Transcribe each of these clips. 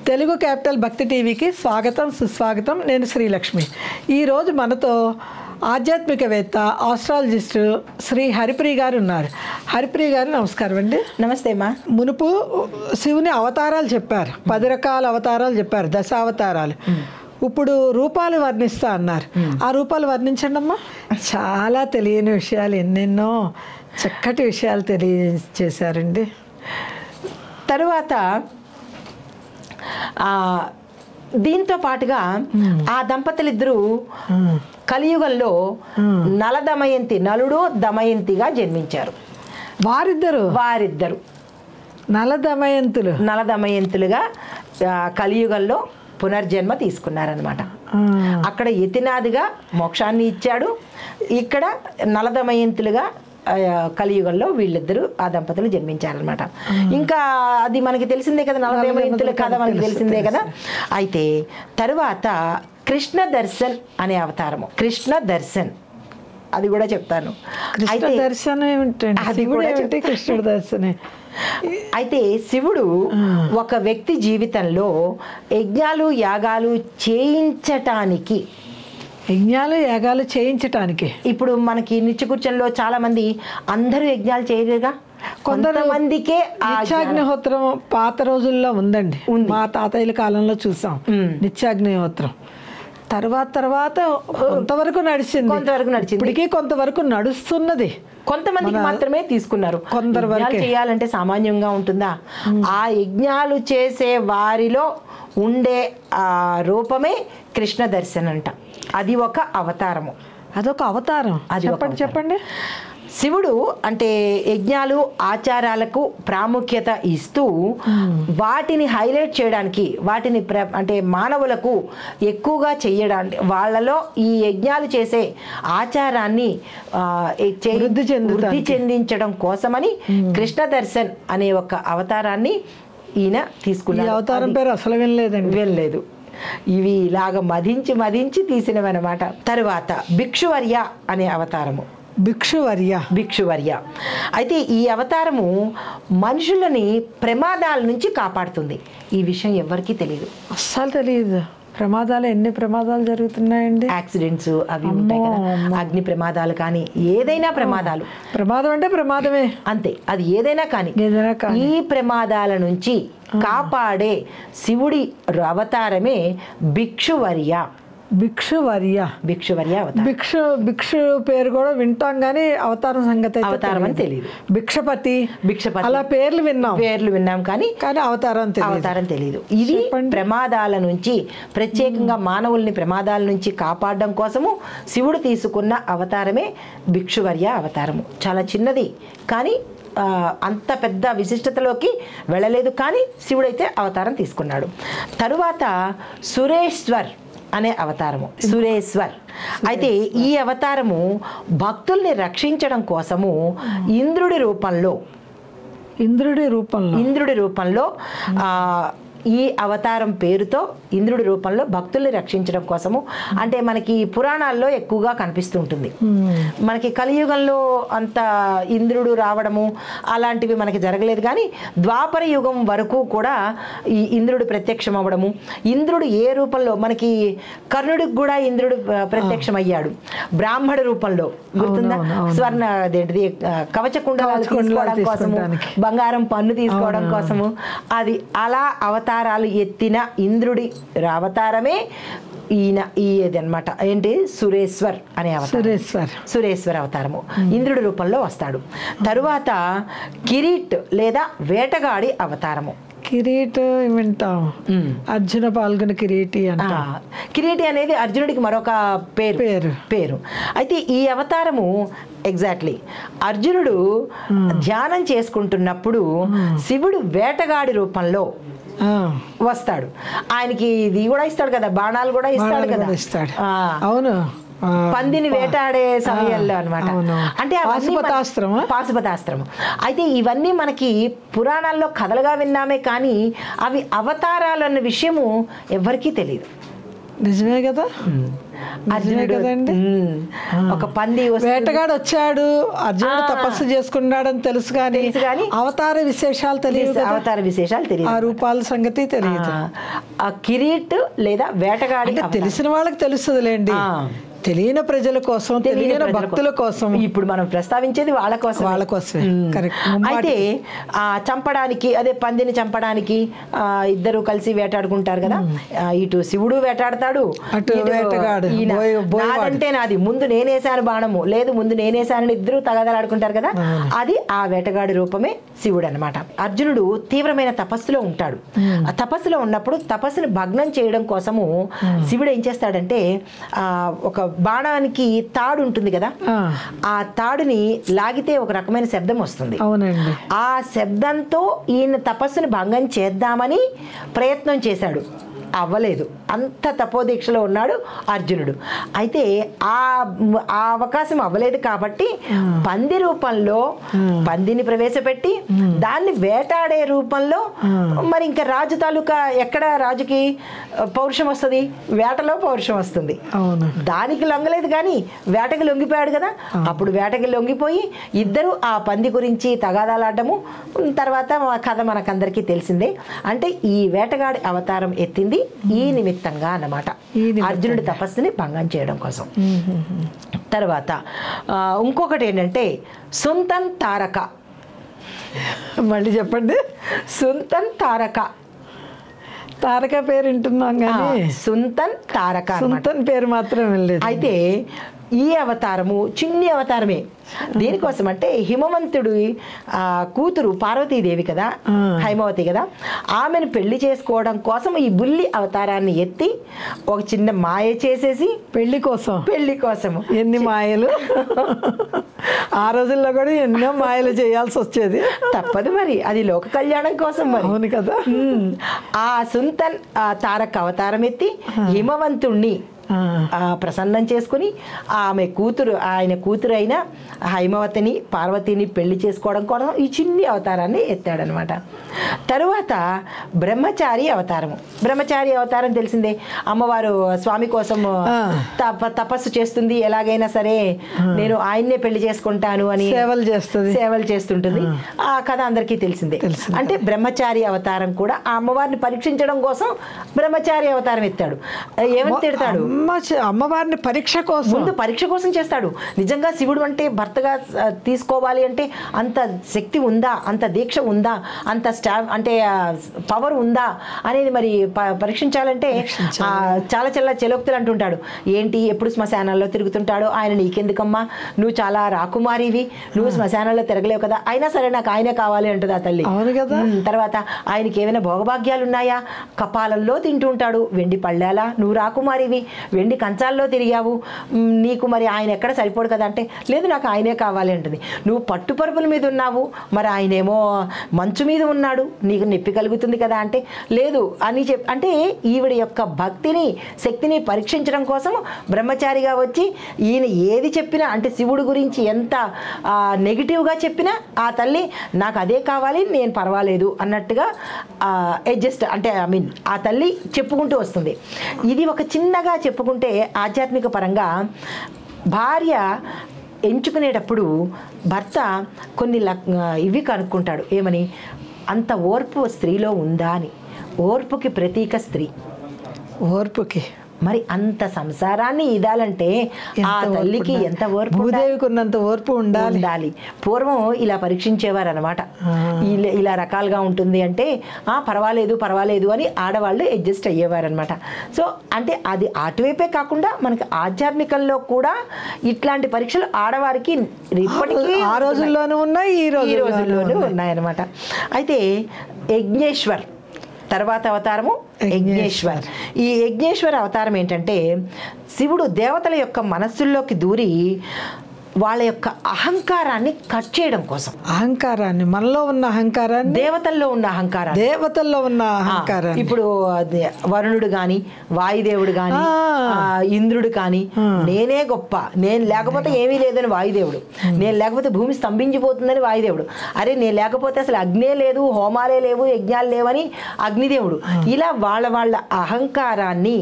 Telugu capital భక్తి టీవీకి స్వాగతం సుస్వాగతం. నేను శ్రీలక్ష్మి. ఈరోజు మనతో ఆధ్యాత్మికవేత్త ఆస్ట్రాలజిస్టు శ్రీ హరిప్రియ గారు ఉన్నారు. హరిప్రియ గారు నమస్కారం అండి. నమస్తే అమ్మా. మునుపు శివుని అవతారాలు చెప్పారు, 10 రకాల అవతారాలు చెప్పారు, దశావతారాలు. ఇప్పుడు రూపాలు వర్ణిస్తా అన్నారు. ఆ రూపాలు వర్ణించండి అమ్మా. చాలా తెలియని విషయాలు, ఎన్నెన్నో చక్కటి విషయాలు తెలియజేశారండి. తరువాత దీంతో పాటుగా ఆ దంపతులిద్దరూ కలియుగంలో నలుడు దమయంతిగా జన్మించారు. వారిద్దరు నలదమయంతులుగా కలియుగంలో పునర్జన్మ తీసుకున్నారనమాట. అక్కడ యతినాథిగా మోక్షాన్ని ఇచ్చాడు, ఇక్కడ నలదమయంతులుగా కలియుగంలో వీళ్ళిద్దరూ ఆ దంపతులు జన్మించారనమాట. ఇంకా అది మనకి తెలిసిందే కదా, నలదమయంతుల కథ మనకి తెలిసిందే కదా. అయితే తరువాత కృష్ణ దర్శన్ అనే అవతారము, కృష్ణ దర్శన్ అది కూడా చెప్తాను. కృష్ణుడు దర్శనే. అయితే శివుడు ఒక వ్యక్తి జీవితంలో యజ్ఞాలు యాగాలు చేయించటానికి ఇప్పుడు మనకి నిత్యకూర్చంలో చాలా మంది అందరూ యజ్ఞాలు చేయలేగా, కొంతమందికే నిత్యాగ్నిహోత్రం పాత రోజుల్లో ఉందండి. మా తాతయ్యల కాలంలో చూసాం నిత్యాగ్నిహోత్రం. తర్వాత కొంతవరకు నడిచింది, ఇప్పటికీ కొంతవరకు నడుస్తున్నది. కొంతమందికి మాత్రమే తీసుకున్నారు. కొందరు చేయాలంటే సామాన్యంగా ఉంటుందా? ఆ యజ్ఞాలు చేసే వారిలో ఉండే ఆ రూపమే కృష్ణ దర్శన్ అంట. అది ఒక అవతారము. అదొక అవతారం. అది చెప్పండి. శివుడు అంటే యజ్ఞాలు ఆచారాలకు ప్రాముఖ్యత ఇస్తూ వాటిని హైలైట్ చేయడానికి, వాటిని అంటే మానవులకు ఎక్కువగా చేయడానికి, వాళ్ళలో ఈ యజ్ఞాలు చేసే ఆచారాన్ని వృద్ధి చెందించడం కోసమని కృష్ణ దర్శన్ అనే ఒక అవతారాన్ని ఈయన తీసుకున్నారు. అవతారం పేరు అసలు వినలేదు. ఇవి ఇలాగ మదించి తీసినవన్నమాట. తరువాత భిక్షువర్య అనే అవతారము. భిక్షువర్య అయితే ఈ అవతారము మనుషులని ప్రమాదాల నుంచి కాపాడుతుంది. ఈ విషయం ఎవరికీ తెలియదు, అస్సలు తెలియదు. ఎన్ని ప్రమాదాలు జరుగుతున్నాయండి, యాక్సిడెంట్స్ అవి ఉంటాయి కదా, అగ్ని ప్రమాదాలు కానీ ఏదైనా ప్రమాదం అంటే ప్రమాదమే అంతే. అది ఏదైనా కానీ ఈ ప్రమాదాల నుంచి కాపాడే శివుడి అవతారమే భిక్షువర్య అవతారం. భిక్షు పేరు కూడా వింటాం కానీ అవతారం సంగతి అని తెలియదు. భిక్షపతి అలా పేర్లు విన్నాం కానీ అవతారం తెలియదు. ఇది ప్రమాదాల నుంచి, ప్రత్యేకంగా మానవుల్ని ప్రమాదాల నుంచి కాపాడడం కోసము శివుడు తీసుకున్న అవతారమే భిక్షువర్య అవతారము. చాలా చిన్నది కానీ అంత పెద్ద విశిష్టతలోకి వెళ్ళలేదు, కానీ శివుడైతే అవతారం తీసుకున్నాడు. తరువాత సురేశ్వర్ అనే అవతారము. సురేశ్వర్ అయితే ఈ అవతారము భక్తుల్ని రక్షించడం కోసము ఇంద్రుడి రూపంలో ఈ అవతారం పేరుతో ఇంద్రుడి రూపంలో భక్తుల్ని రక్షించడం కోసము, అంటే మనకి పురాణాల్లో ఎక్కువగా కనిపిస్తూ ఉంటుంది. మనకి కలియుగంలో అంత ఇంద్రుడు రావడము అలాంటివి మనకి జరగలేదు, కానీ ద్వాపర యుగం వరకు కూడా ఈ ఇంద్రుడు ప్రత్యక్షం అవ్వడము, ఇంద్రుడు ఏ రూపంలో, మనకి కర్ణుడికి కూడా ఇంద్రుడు ప్రత్యక్షం అయ్యాడు బ్రాహ్మణ రూపంలో, గుర్తుందా? స్వర్ణ అదేంటిది కవచ కుండలాలు తీసుకోవడం కోసము, బంగారం పన్ను తీసుకోవడం కోసము, అది అలా అవతారాలు ఎత్తిన ఇంద్రుడి అవతారమే ఈయనది అనమాట. ఏంటి? సురేశ్వర్ అనే అవతారం. సురేశ్వర్ అవతారము ఇంద్రుడి రూపంలో వస్తాడు. తరువాత కిరీట్ లేదా వేటగాడి అవతారము. వింటాం, అర్జున పాల్గొన కిరీటి అంట. కిరీటి అనేది అర్జునుడికి మరొక పేరు. అయితే ఈ అవతారము ఎగ్జాక్ట్లీ అర్జునుడు ధ్యానం చేసుకుంటున్నప్పుడు శివుడు వేటగాడి రూపంలో వస్తాడు. ఆయనకి ఇది కూడా ఇస్తాడు కదా, బాణాలు కూడా ఇస్తాడు కదా. అవును, పందిని వేటాడే సమయంలో అనమాట. అంటే పాశుపతాస్త్రము. అయితే ఇవన్నీ మనకి పురాణాల్లో కథలుగా విన్నామే, కానీ అవి అవతారాలు అన్న విషయము ఎవరికీ తెలియదు. నిజమే కదా, అర్జునుడు కదండి. ఒక పంది వేటగాడు వచ్చాడు, అర్జునుడు తపస్సు చేసుకున్నాడని తెలుసు కానీ అవతార విశేషాలు తెలియదు, అవతార విశేషాలు తెలియదు, ఆ రూపాల సంగతి తెలియదు. ఆ కిరీట్ లేదా వేటగాడి తెలిసిన వాళ్ళకి తెలుస్తుందిలేండి, తెలియని ప్రజల కోసం, తెలియని భక్తుల కోసం ఇప్పుడు మనం ప్రస్తావించేది వాళ్ళ కోసమే. అయితే చంపడానికి, అదే పందిని చంపడానికి ఇద్దరు కలిసి వేటాడుకుంటారు కదా, ఇటు శివుడు వేటాడతాడు, నాదంటే నాది, ముందు నేనేసాను బాణము, లేదు ముందు నేనేసానని ఇద్దరు తగాదలాడుకుంటారు కదా, అది ఆ వేటగాడి రూపమే శివుడు అనమాట. అర్జునుడు తీవ్రమైన తపస్సులో ఉంటాడు. ఆ తపస్సులో ఉన్నప్పుడు తపస్సును భగ్నం చేయడం కోసము శివుడు ఏం చేస్తాడంటే ఒక బాణానికి తాడు ఉంటుంది కదా, ఆ తాడుని లాగితే ఒక రకమైన శబ్దం వస్తుంది. అవునండి. ఆ శబ్దంతో ఈయన తపస్సుని భంగం చేద్దామని ప్రయత్నం చేశాడు, అవ్వలేదు. అంత తపోదీక్షలో ఉన్నాడు అర్జునుడు. అయితే ఆ అవకాశం అవ్వలేదు కాబట్టి పంది రూపంలో పందిని ప్రవేశపెట్టి దాన్ని వేటాడే రూపంలో, మరి ఇంకా రాజు తాలూకా ఎక్కడ రాజుకి పౌరుషం వస్తుంది, వేటలో పౌరుషం వస్తుంది. దానికి లొంగలేదు కానీ వేటకి లొంగిపోయాడు కదా, అప్పుడు వేటకి లొంగిపోయి ఇద్దరు ఆ పంది గురించి తగాదాలాడము. తర్వాత కథ మనకందరికీ తెలిసిందే. అంటే ఈ వేటగాడి అవతారం ఎత్తింది ఈ నిమిత్తంగా అన్నమాట, అర్జునుడి తపస్సుని భంగం చేయడం కోసం. తర్వాత ఇంకొకటి ఏంటంటే సుంతన్ తారక. మళ్ళీ చెప్పండి. సుంతన్ తారక. తారక పేరు వింటున్నాం కానీ సుంతన్ తారక, సుంతన్ పేరు మాత్రం వెళ్ళలేదు. అయితే ఈ అవతారము చిన్ని అవతారమే. దేనికోసం అంటే హిమవంతుడు కూతురు పార్వతీదేవి కదా, హైమవతి కదా, ఆమెను పెళ్లి చేసుకోవడం కోసం ఈ బుల్లి అవతారాన్ని ఎత్తి ఒక చిన్న మాయ చేసేసి పెళ్లి కోసము ఎన్ని మాయలు ఆ రోజుల్లో కూడా ఎన్నో మాయలు చేయాల్సి వచ్చేది, తప్పదు మరి, అది లోక కళ్యాణం కోసం మరి. అవును కదా. ఆ సుంతన్ తారక అవతారం ఎత్తి హిమవంతుణ్ణి ప్రసన్నం చేసుకుని ఆయన కూతురు అయిన హైమవతిని పార్వతిని పెళ్లి చేసుకోవడం కోసం ఈ చిన్ని అవతారాన్ని ఎత్తాడనమాట. తరువాత బ్రహ్మచారి అవతారం తెలిసిందే. అమ్మవారు స్వామి కోసం తపస్సు చేస్తుంది, ఎలాగైనా సరే నేను ఆయన్నే పెళ్లి చేసుకుంటాను అని సేవలు చేస్తుంటుంది. ఆ కథ అందరికీ తెలిసిందే. అంటే బ్రహ్మచారి అవతారం కూడా ఆ అమ్మవారిని పరీక్షించడం కోసం బ్రహ్మచారి అవతారం ఎత్తాడు. ఏమని తిడతాడు, అమ్మవారిని ముందు పరీక్ష కోసం చేస్తాడు. నిజంగా శివుడు అంటే భర్తగా తీసుకోవాలి అంటే అంత శక్తి ఉందా, అంత దీక్ష ఉందా, అంత అంటే పవర్ ఉందా అనేది మరి పరీక్షించాలంటే చాలా చాలా చెలోక్తులు అంటుంటాడు. ఏంటి ఎప్పుడు శ్మశానాల్లో తిరుగుతుంటాడో, ఆయన నీకెందుకమ్మా, నువ్వు చాలా రాకుమారివి, నువ్వు శ్మశానాల్లో తిరగలేవు కదా, అయినా సరే నాకు ఆయనే కావాలి అంటుంది ఆ తల్లి. తర్వాత ఆయనకి ఏమైనా భోగభాగ్యాలు ఉన్నాయా, కపాలంలో తింటూ ఉంటాడు, వెండి పళ్ళాలా, నువ్వు రాకుమారివి, వెండి కంచాల్లో తిరిగావు, నీకు మరి ఆయన ఎక్కడ సరిపోడు కదా అంటే, లేదు నాకు ఆయనే కావాలి అంటుంది. నువ్వు పట్టుపరుపుల మీద ఉన్నావు, మరి ఆయనేమో మంచు మీద ఉన్నాడు, నీకు నొప్పి కలుగుతుంది కదా అంటే, లేదు అని అంటే ఈవిడ యొక్క భక్తిని శక్తిని పరీక్షించడం కోసం బ్రహ్మచారిగా వచ్చి ఈయన ఏది చెప్పినా, అంటే శివుడు గురించి ఎంత నెగిటివ్గా చెప్పినా ఆ తల్లి నాకు అదే కావాలి, నేను పర్వాలేదు అన్నట్టుగా అడ్జస్ట్, అంటే ఆ తల్లి చెప్పుకుంటూ వస్తుంది. ఇది ఒక చిన్నగా చెప్పుకుంటే ఆధ్యాత్మిక పరంగా భార్య ఎంచుకునేటప్పుడు భర్త కొన్ని ఇవి కనుక్కుంటాడు. ఏమని, అంత ఓర్పు స్త్రీలో ఉందా అని. ఓర్పుకి ప్రతీక స్త్రీ. ఓర్పుకి మరి అంత సంసారాన్ని ఇదాలంటే ఆ తల్లికి ఎంత ఓర్పు, భూదేవికి ఉన్నంత ఓర్పు ఉండాలి. పూర్వం ఇలా పరీక్షించేవారు అనమాట. ఇలా రకాలుగా ఉంటుంది అంటే పర్వాలేదు అని ఆడవాళ్ళు అడ్జస్ట్ అయ్యేవారు అనమాట. సో అంటే అది అటువైపే కాకుండా మనకి ఆధ్యాత్మికంలో కూడా ఇట్లాంటి పరీక్షలు ఆడవారికి ఇప్పటికీ ఆ రోజుల్లోనూ ఉన్నాయి, ఈ రోజుల్లోనూ ఉన్నాయన్నమాట. అయితే యజ్ఞేశ్వర్ తర్వాత అవతారము యజ్ఞేశ్వర్. ఈ యజ్ఞేశ్వర అవతారం ఏంటంటే శివుడు దేవతల యొక్క మనస్సుల్లోకి దూరి వాళ్ళ యొక్క అహంకారాన్ని కట్ చేయడం కోసం. అహంకారాన్ని, మనలో ఉన్న అహంకారాన్ని, దేవతల్లో ఉన్న అహంకారాన్ని, దేవతల్లో ఉన్న అహంకారాన్ని. ఇప్పుడు వరుణుడు కానీ, వాయుదేవుడు కానీ, ఇంద్రుడు కానీ, నేనే గొప్ప, నేను లేకపోతే ఏమీ లేదని వాయుదేవుడు, నేను లేకపోతే భూమి స్తంభించిపోతుందని వాయుదేవుడు, అరే నేను లేకపోతే అసలు అగ్నే లేదు, హోమాలే లేవు, యజ్ఞాలు లేవని అగ్నిదేవుడు. ఇలా వాళ్ళ అహంకారాన్ని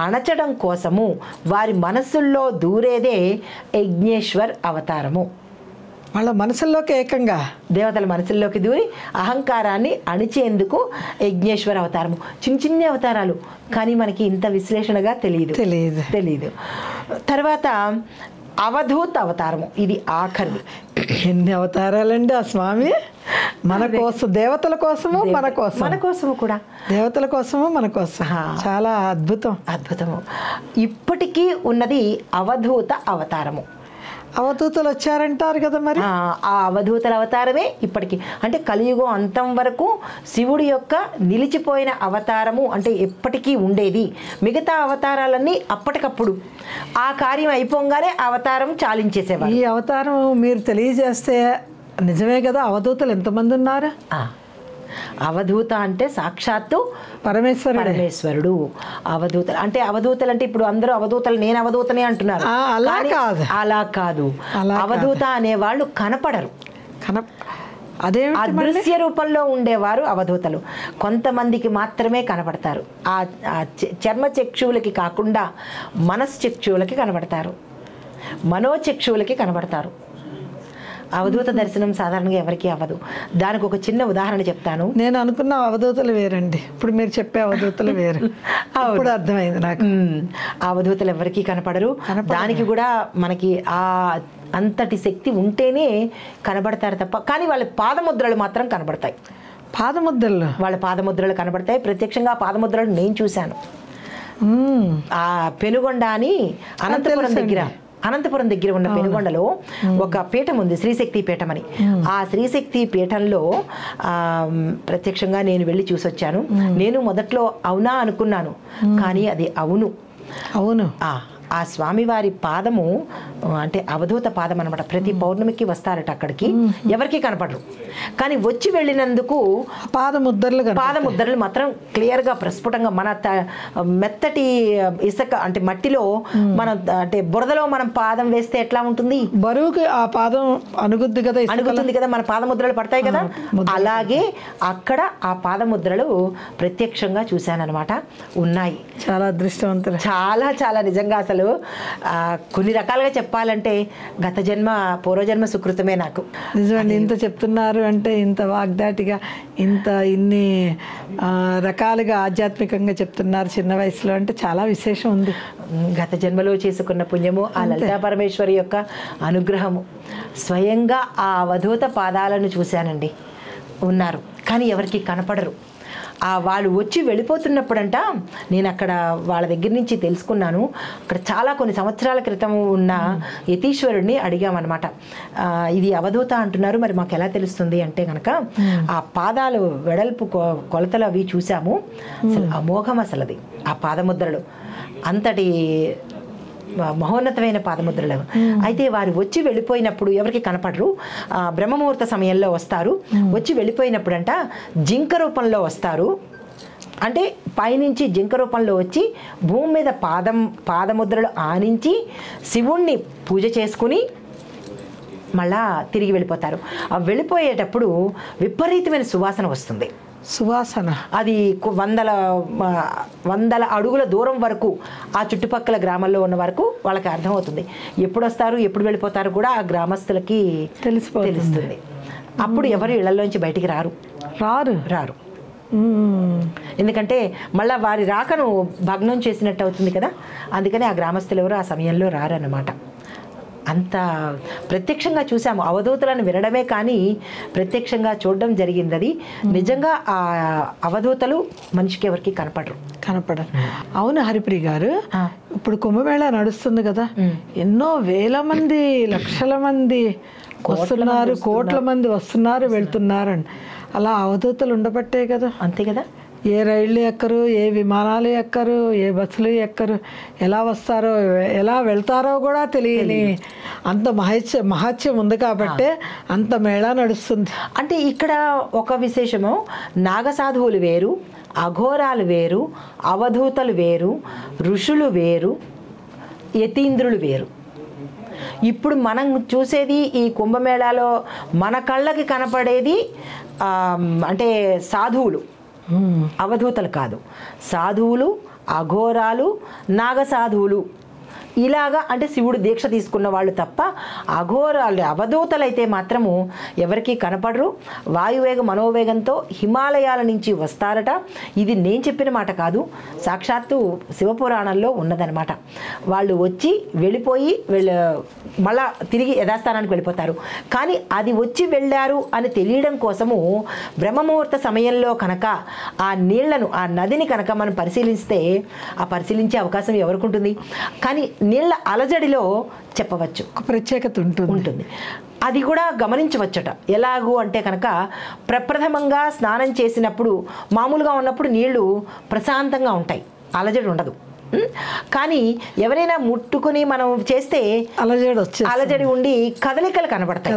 అణచడం కోసము వారి మనస్సుల్లో దూరేదే యజ్ఞేశ్వర్ అవతారము. వాళ్ళ మనసుల్లోకి ఏకంగా దేవతల మనసుల్లోకి దూరి అహంకారాన్ని అణిచేందుకు యజ్ఞేశ్వర అవతారము. చిన్న అవతారాలు, కానీ మనకి ఇంత విశ్లేషణగా తెలియదు. తర్వాత అవధూత అవతారము, ఇది ఆఖరిది. ఎన్ని అవతారాలండి ఆ స్వామి! మన కోసం, దేవతల కోసము, మన కోసము కూడా, దేవతల కోసము మన కోసం. చాలా అద్భుతము. ఇప్పటికీ ఉన్నది అవధూత అవతారము. అవధూతలు వచ్చారంటారు కదా మరి. ఆ అవధూతల అవతారమే ఇప్పటికీ, అంటే కలియుగం అంతం వరకు శివుడి యొక్క నిలిచిపోయిన అవతారము, అంటే ఎప్పటికీ ఉండేది. మిగతా అవతారాలన్నీ అప్పటికప్పుడు ఆ కార్యం అయిపోగానే అవతారం చాలించేసేవారు. ఈ అవతారం మీరు తెలియజేస్తే నిజమే కదా. అవధూతలు ఎంతమంది ఉన్నారు? అవధూత అంటే సాక్షాత్తు పరమేశ్వరుడు. అవధూతలు అంటే, అవధూతలు అంటే ఇప్పుడు అందరూ అవధూతలు, నేను అవధూతనే అంటున్నారు. అలా కాదు. అవధూత అనేవాళ్ళు కనపడరు, అదృశ్య రూపంలో ఉండేవారు అవధూతలు. కొంతమందికి మాత్రమే కనపడతారు. ఆ చర్మ చక్షువులకి కాకుండా మనశ్చక్షువులకి కనబడతారు, మనోచక్షువులకి కనబడతారు. అవధూత దర్శనం సాధారణంగా ఎవరికి అవ్వదు. దానికి ఒక చిన్న ఉదాహరణ చెప్తాను. నేను అనుకున్న అవధూతలు వేరండి, ఇప్పుడు మీరు చెప్పే అవధూతలు వేరు. అప్పుడు అర్థమైంది నాకు. అవధూతలు ఎవరికి కనపడరు. దానికి కూడా మనకి అంతటి శక్తి ఉంటేనే కనబడతారు తప్ప, కానీ వాళ్ళ పాదముద్రలు మాత్రం కనబడతాయి. వాళ్ళ పాదముద్రలు కనబడతాయి. ప్రత్యక్షంగా పాదముద్రలు నేను చూశాను. ఆ పెనుగొండ అని అనంతపురం దగ్గర ఉన్న పెనుగొండలో ఒక పీఠం ఉంది, శ్రీశక్తి పీఠం అని. ఆ శ్రీశక్తి పీఠంలో ప్రత్యక్షంగా నేను వెళ్ళి చూసొచ్చాను. నేను మొదట్లో అవునా అనుకున్నాను, కానీ అది అవును. ఆ స్వామివారి పాదము అంటే అవధూత పాదం అనమాట. ప్రతి పౌర్ణమికి వస్తారట అక్కడికి, ఎవరికి కనపడరు. కానీ వచ్చి వెళ్ళినందుకు పాదముద్రలు మాత్రం క్లియర్గా ప్రస్ఫుటంగా, మన మెత్తటి ఇసుక అంటే మట్టిలో మన అంటే బురదలో మనం పాదం వేస్తే ఎట్లా ఉంటుంది, బరువుకి ఆ పాదం అనుగుద్ది కదా, మన పాదముద్రలు పడతాయి కదా, అలాగే అక్కడ ఆ పాదముద్రలు ప్రత్యక్షంగా చూశానన్నమాట. ఉన్నాయి. చాలా అదృష్టవంతులు. చాలా నిజంగా అసలు కొన్ని రకాలుగా చెప్పాలంటే గత జన్మ పూర్వజన్మ సుకృతమే నాకు. నిజమండి. ఇంత చెప్తున్నారు అంటే, ఇంత వాగ్దాటిగా, ఇన్ని రకాలుగా ఆధ్యాత్మికంగా చెప్తున్నారు చిన్న వయసులో అంటే చాలా విశేషం ఉంది. గత జన్మలో చేసుకున్న పుణ్యము, ఆ లలితా పరమేశ్వరి యొక్క అనుగ్రహము. స్వయంగా ఆ అవధూత పాదాలను చూశానండి. ఉన్నారు, కానీ ఎవరికి కనపడరు. వాళ్ళు వచ్చి వెళ్ళిపోతున్నప్పుడంట, నేను అక్కడ వాళ్ళ దగ్గర నుంచి తెలుసుకున్నాను. అక్కడ కొన్ని సంవత్సరాల క్రితం ఉన్న యతీశ్వరుడిని అడిగామన్నమాట. ఇది అవధూత అంటున్నారు, మరి మాకు ఎలా తెలుస్తుంది అంటే కనుక, ఆ పాదాలు వెడల్పు కొలతలు అవి చూసాము. అసలు అమోఘం అసలు అది. ఆ పాదముద్రలు అంతటి మహోన్నతమైన పాదముద్రలు. అయితే వారు వచ్చి వెళ్ళిపోయినప్పుడు ఎవరికి కనపడరు. బ్రహ్మముహూర్త సమయంలో వస్తారు. వచ్చి వెళ్ళిపోయినప్పుడంట జింక రూపంలో వస్తారు. అంటే పైనుంచి జింక రూపంలో వచ్చి భూమి మీద పాదముద్రలు ఆనించి శివుణ్ణి పూజ చేసుకుని మళ్ళా తిరిగి వెళ్ళిపోతారు. ఆ వెళ్ళిపోయేటప్పుడు విపరీతమైన సువాసన వస్తుంది. అది వందల అడుగుల దూరం వరకు, ఆ చుట్టుపక్కల గ్రామాల్లో ఉన్న వరకు వాళ్ళకి అర్థమవుతుంది. ఎప్పుడు వస్తారు, ఎప్పుడు వెళ్ళిపోతారు కూడా ఆ గ్రామస్తులకి తెలుస్తుంది. అప్పుడు ఎవరు ఇళ్లలోంచి బయటికి రారు. ఎందుకంటే మళ్ళీ వారి రాకను భగ్నం చేసినట్టు అవుతుంది కదా. అందుకని ఆ గ్రామస్తులు ఎవరు ఆ సమయంలో రారన్నమాట. అంత ప్రత్యక్షంగా చూసాము. అవధూతలను వినడమే కానీ ప్రత్యక్షంగా చూడడం జరిగింది. అది నిజంగా ఆ అవధూతలు మనిషికి ఎవరికి కనపడరు. అవును హరిప్రియ గారు, ఇప్పుడు కుంభమేళ నడుస్తుంది కదా, ఎన్నో వేల మంది, లక్షల మంది వస్తున్నారు, కోట్ల మంది వస్తున్నారు, వెళ్తున్నారు. అలా అవధూతలు ఉండబట్టే కదా. అంతే కదా. ఏ రైళ్ళు ఎక్కరు, ఏ విమానాలు ఎక్కరు, ఏ బస్సులు ఎక్కరు, ఎలా వస్తారో ఎలా వెళ్తారో కూడా తెలియని అంత మహత్యం ఉంది కాబట్టే అంత మేళా నడుస్తుంది. అంటే ఇక్కడ ఒక విశేషము, నాగసాధువులు వేరు, అఘోరాలు వేరు, అవధూతలు వేరు, ఋషులు వేరు, యతీంద్రులు వేరు. ఇప్పుడు మనం చూసేది ఈ కుంభమేళాలో మన కళ్ళకి కనపడేది అంటే సాధువులు, అవధూతలు కాదు, సాధువులు, అఘోరాలు, నాగసాధువులు. ఇలాగా అంటే శివుడు దీక్ష తీసుకున్న వాళ్ళు తప్ప అఘోరాలు అవధూతలైతే మాత్రము ఎవరికీ కనపడరు. వాయువేగ మనోవేగంతో హిమాలయాల నుంచి వస్తారట. ఇది నేను చెప్పిన మాట కాదు, సాక్షాత్తు శివపురాణంలో ఉన్నదనమాట. వాళ్ళు వచ్చి వెళ్ళిపోయి మళ్ళా తిరిగి యథాస్థానానికి వెళ్ళిపోతారు. కానీ అది వచ్చి వెళ్ళారు అని తెలియడం కోసము బ్రహ్మముహూర్త సమయంలో కనుక ఆ నీళ్లను, ఆ నదిని కనుక మనం పరిశీలిస్తే ఆ పరిశీలించే అవకాశం ఎవరికి ఉంటుంది? కానీ నీళ్ళ అలజడిలో చెప్పవచ్చు, ప్రత్యేకత ఉంటుంది. అది కూడా గమనించవచ్చట. ఎలాగూ అంటే కనుక ప్రప్రథమంగా స్నానం చేసినప్పుడు మామూలుగా ఉన్నప్పుడు నీళ్లు ప్రశాంతంగా ఉంటాయి, అలజడి ఉండదు. కానీ ఎవరైనా ముట్టుకుని మనం చేస్తే అలజడి ఉండి కదలికలు కనబడతాయి.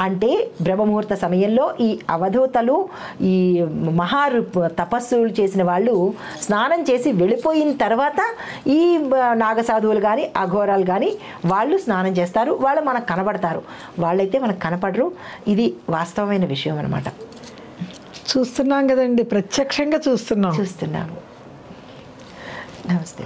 అంటే బ్రహ్మముహూర్త సమయంలో ఈ అవధూతలు, ఈ తపస్సులు చేసిన వాళ్ళు స్నానం చేసి వెళ్ళిపోయిన తర్వాత ఈ నాగసాధువులు కానీ అఘోరాలు కానీ వాళ్ళు స్నానం చేస్తారు. వాళ్ళు మనకు కనబడతారు, వాళ్ళైతే మనకు కనపడరు. ఇది వాస్తవమైన విషయం అన్నమాట. చూస్తున్నాం కదండి, ప్రత్యక్షంగా చూస్తున్నాము. నమస్తే.